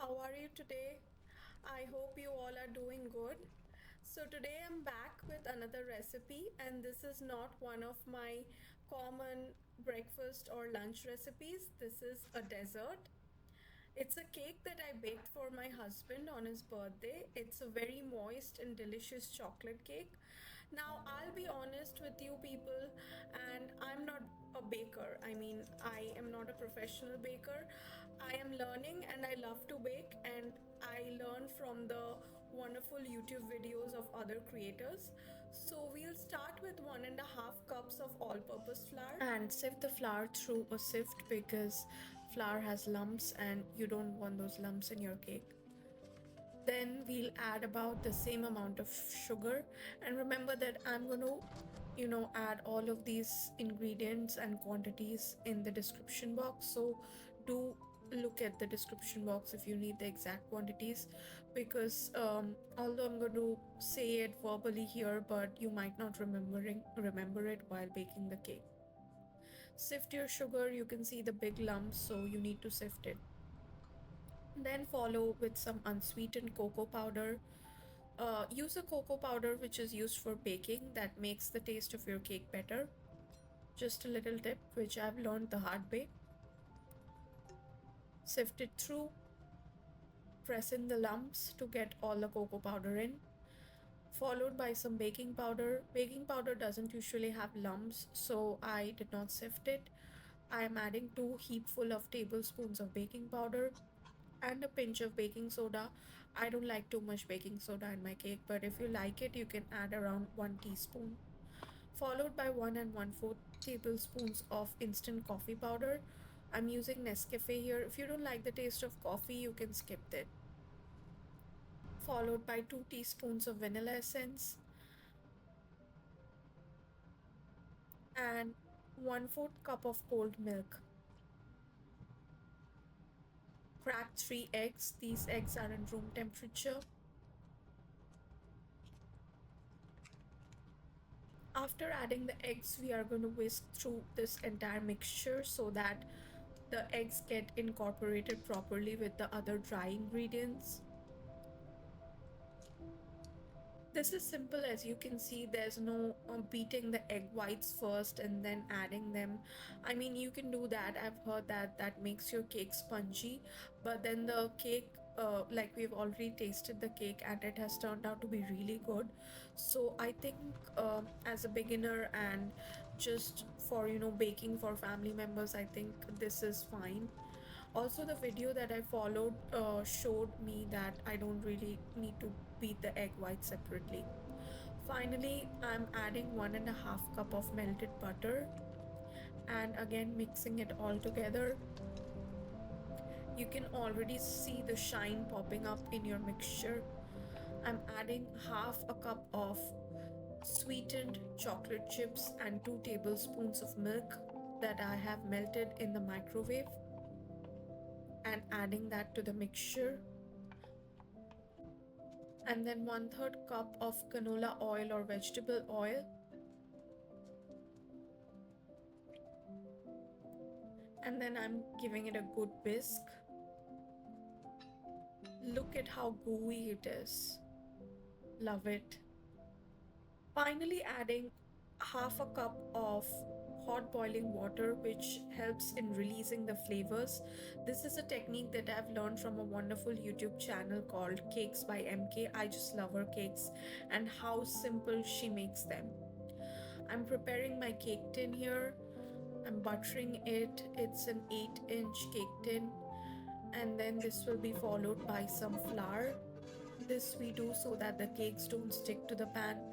how are you today? I hope you all are doing good. So, today I'm back with another recipe, and this is not one of my common breakfast or lunch recipes. This is a dessert. It's a cake that I baked for my husband on his birthday. It's a very moist and delicious chocolate cake. Now, I'll be honest with you people, and I'm not a baker. I mean, I am not a professional baker. I am learning and I love to bake, and I learn from the wonderful YouTube videos of other creators. So, we'll start with 1.5 cups of all purpose flour and sift the flour through a sift because flour has lumps and you don't want those lumps in your cake. Then we'll add about the same amount of sugar, and remember that I'm going to add all of these ingredients and quantities in the description box, so do look at the description box if you need the exact quantities, because although I'm going to say it verbally here, but you might not remember it while baking the cake. Sift your sugar. You can see the big lumps, so you need to sift it. Then follow with some unsweetened cocoa powder. Use a cocoa powder which is used for baking, that makes the taste of your cake better. Just a little tip which I've learned the hard way. Sift it through, press in the lumps to get all the cocoa powder in. Followed by some baking powder. Baking powder doesn't usually have lumps, so I did not sift it. I am adding 2 heapful of tablespoons of baking powder and a pinch of baking soda. I don't like too much baking soda in my cake, but if you like it, you can add around 1 teaspoon. Followed by 1 and 1/4 tablespoons of instant coffee powder. I'm using Nescafe here. If you don't like the taste of coffee, you can skip it. Followed by 2 teaspoons of vanilla essence and 1/4 cup of cold milk. Crack 3 eggs. These eggs are in room temperature. After adding the eggs, we are going to whisk through this entire mixture so that the eggs get incorporated properly with the other dry ingredients. This is simple. As you can see, there's no beating the egg whites first and then adding them. I mean, you can do that. I've heard that that makes your cake spongy, but then the cake, like we've already tasted the cake and it has turned out to be really good. So I think as a beginner and just for baking for family members, I think this is fine. Also, the video that I followed showed me that I don't really need to beat the egg white separately. Finally, I'm adding 1.5 cup of melted butter and again mixing it all together. You can already see the shine popping up in your mixture. I'm adding 1/2 cup of sweetened chocolate chips and 2 tablespoons of milk that I have melted in the microwave, and adding that to the mixture. And then 1/3 cup of canola oil or vegetable oil, and then I'm giving it a good whisk. Look at how gooey it is. Love it. Finally adding 1/2 cup of hot boiling water, which helps in releasing the flavors. This is a technique that I've learned from a wonderful YouTube channel called Cakes by MK. I just love her cakes and how simple she makes them. I'm preparing my cake tin here. I'm buttering it. It's an 8-inch cake tin, and then this will be followed by some flour. This we do so that the cakes don't stick to the pan.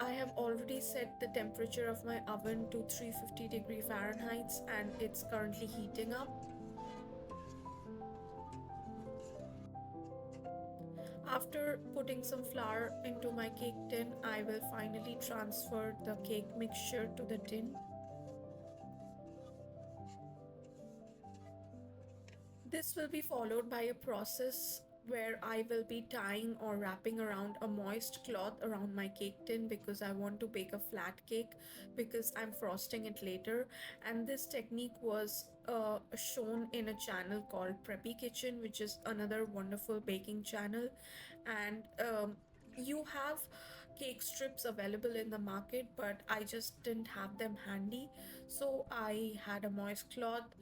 I have already set the temperature of my oven to 350 Fahrenheit and it's currently heating up. After putting some flour into my cake tin, I will finally transfer the cake mixture to the tin. This will be followed by a process where I will be tying or wrapping around a moist cloth around my cake tin because I want to bake a flat cake because I'm frosting it later. And this technique was shown in a channel called Preppy Kitchen, which is another wonderful baking channel. And you have cake strips available in the market, but I just didn't have them handy. So I had a moist cloth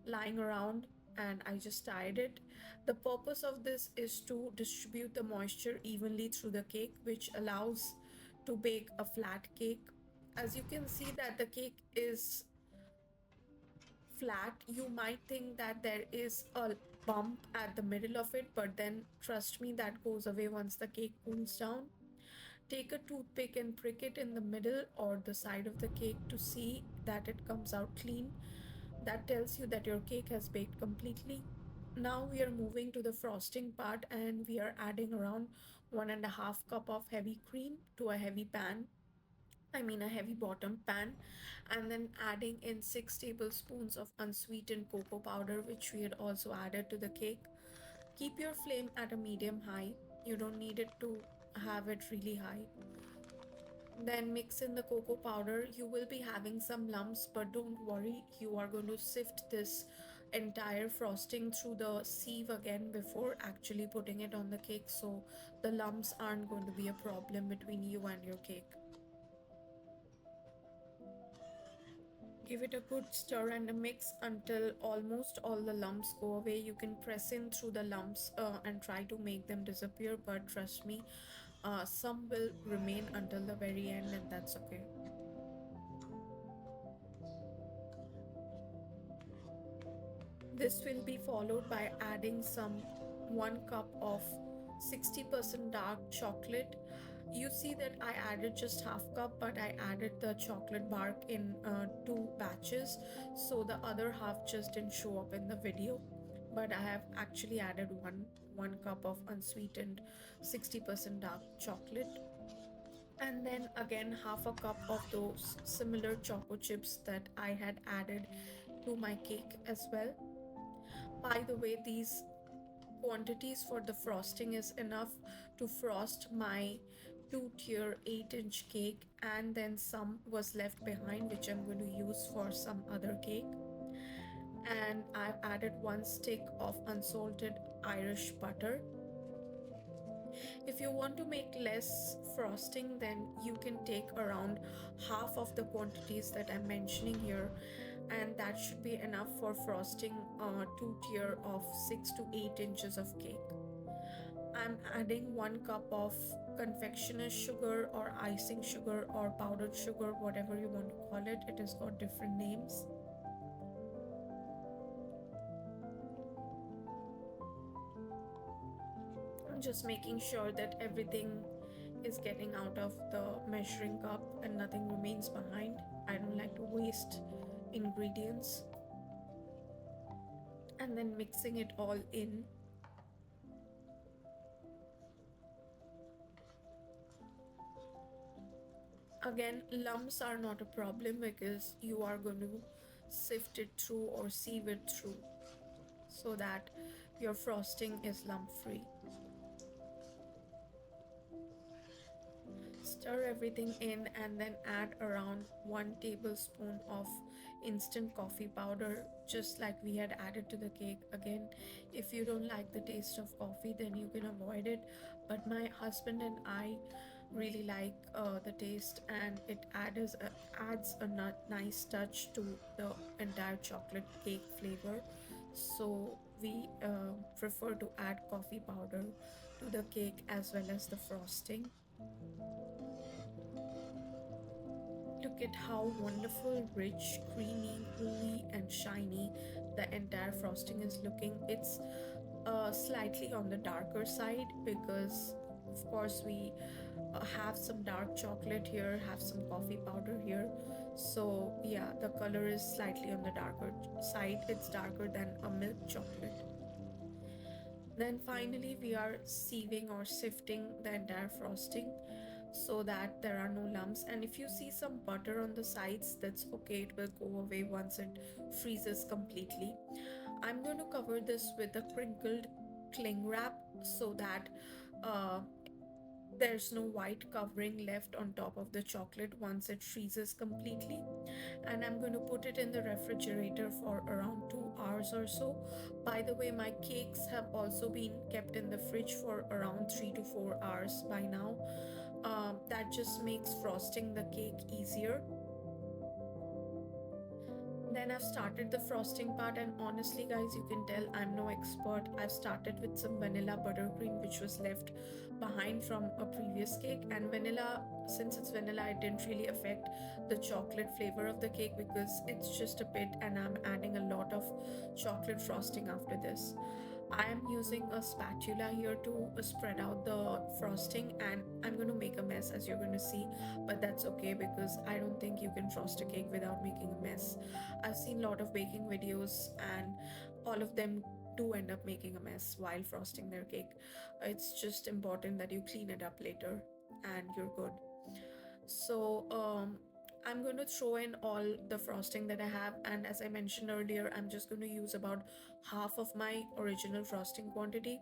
lying around and I just tied it. The purpose of this is to distribute the moisture evenly through the cake, which allows to bake a flat cake. As you can see that the cake is flat, you might think that there is a bump at the middle of it, but then trust me, that goes away once the cake cools down. Take a toothpick and prick it in the middle or the side of the cake to see that it comes out clean. That tells you that your cake has baked completely. Now we are moving to the frosting part and we are adding around 1.5 cup of heavy cream to a heavy pan. I mean a heavy bottom pan, and then adding in 6 tablespoons of unsweetened cocoa powder, which we had also added to the cake. Keep your flame at a medium high. You don't need it to have it really high. Then mix in the cocoa powder. You will be having some lumps, but don't worry, you are going to sift this entire frosting through the sieve again before actually putting it on the cake, so the lumps aren't going to be a problem between you and your cake. Give it a good stir and a mix until almost all the lumps go away. You can press in through the lumps and try to make them disappear, but trust me, some will remain until the very end, and that's okay. This will be followed by adding some 1 cup of 60% dark chocolate. You see that I added just half cup, but I added the chocolate bark in two batches, so the other half just didn't show up in the video. But I have actually added one cup of unsweetened 60% dark chocolate, and then again half a cup of those similar choco chips that I had added to my cake as well. By the way, these quantities for the frosting is enough to frost my 2-tier 8-inch cake, and then some was left behind which I'm going to use for some other cake. And I've added 1 stick of unsalted Irish butter. If you want to make less frosting, then you can take around half of the quantities that I'm mentioning here, and that should be enough for frosting a 2-tier of 6 to 8 inches of cake. I'm adding 1 cup of confectioner sugar or icing sugar or powdered sugar, whatever you want to call it. It has got different names. I'm just making sure that everything is getting out of the measuring cup and nothing remains behind. I don't like to waste ingredients. And then mixing it all in. Again, lumps are not a problem because you are going to sift it through or sieve it through so that your frosting is lump free. Stir everything in and then add around 1 tablespoon of instant coffee powder, just like we had added to the cake. Again, if you don't like the taste of coffee, then you can avoid it. But my husband and I really like the taste, and it adds a nice touch to the entire chocolate cake flavor. So we prefer to add coffee powder to the cake as well as the frosting. Look at how wonderful, rich, creamy, gooey, and shiny the entire frosting is looking. It's slightly on the darker side because, of course, we have some dark chocolate here, have some coffee powder here. So, yeah, the color is slightly on the darker side. It's darker than a milk chocolate. Then finally, we are sieving or sifting the entire frosting so that there are no lumps. And if you see some butter on the sides, that's okay, it will go away once it freezes completely. I'm going to cover this with a crinkled cling wrap so that uh, there's no white covering left on top of the chocolate once it freezes completely. And I'm going to put it in the refrigerator for around 2 hours or so. By the way, my cakes have also been kept in the fridge for around 3 to 4 hours by now. That just makes frosting the cake easier. Then I've started the frosting part, and honestly, guys, you can tell I'm no expert. I've started with some vanilla buttercream, which was left behind from a previous cake. And vanilla, since it's vanilla, it didn't really affect the chocolate flavor of the cake because it's just a bit, and I'm adding a lot of chocolate frosting after this. I am using a spatula here to spread out the frosting, and I'm going to make a mess as you're going to see, but that's okay because I don't think you can frost a cake without making a mess. I've seen a lot of baking videos, and all of them do end up making a mess while frosting their cake. It's just important that you clean it up later and you're good. So, I'm going to throw in all the frosting that I have, and as I mentioned earlier, I'm just going to use about half of my original frosting quantity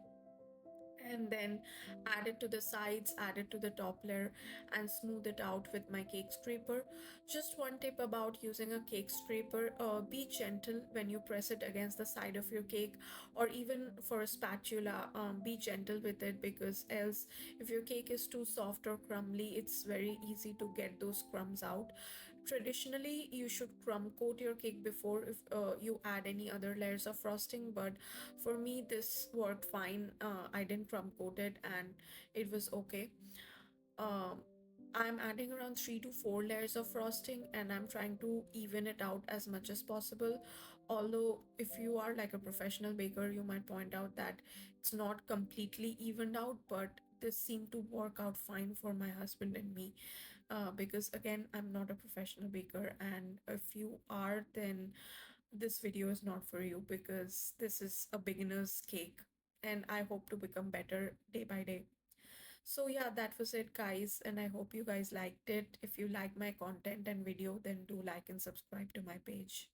and then add it to the sides, add it to the top layer, and smooth it out with my cake scraper. Just one tip about using a cake scraper, be gentle when you press it against the side of your cake, or even for a spatula, be gentle with it, because else if your cake is too soft or crumbly, it's very easy to get those crumbs out. Traditionally, you should crumb coat your cake before if you add any other layers of frosting, but for me this worked fine. I didn't crumb coat it and it was okay. um, I'm adding around 3 to 4 layers of frosting, and I'm trying to even it out as much as possible. Although, if you are like a professional baker, you might point out that it's not completely evened out, but this seemed to work out fine for my husband and me. Because again, I'm not a professional baker, and if you are, then this video is not for you because this is a beginner's cake, and I hope to become better day by day. So yeah, that was it, guys, and I hope you guys liked it. If you like my content and video, then do like and subscribe to my page.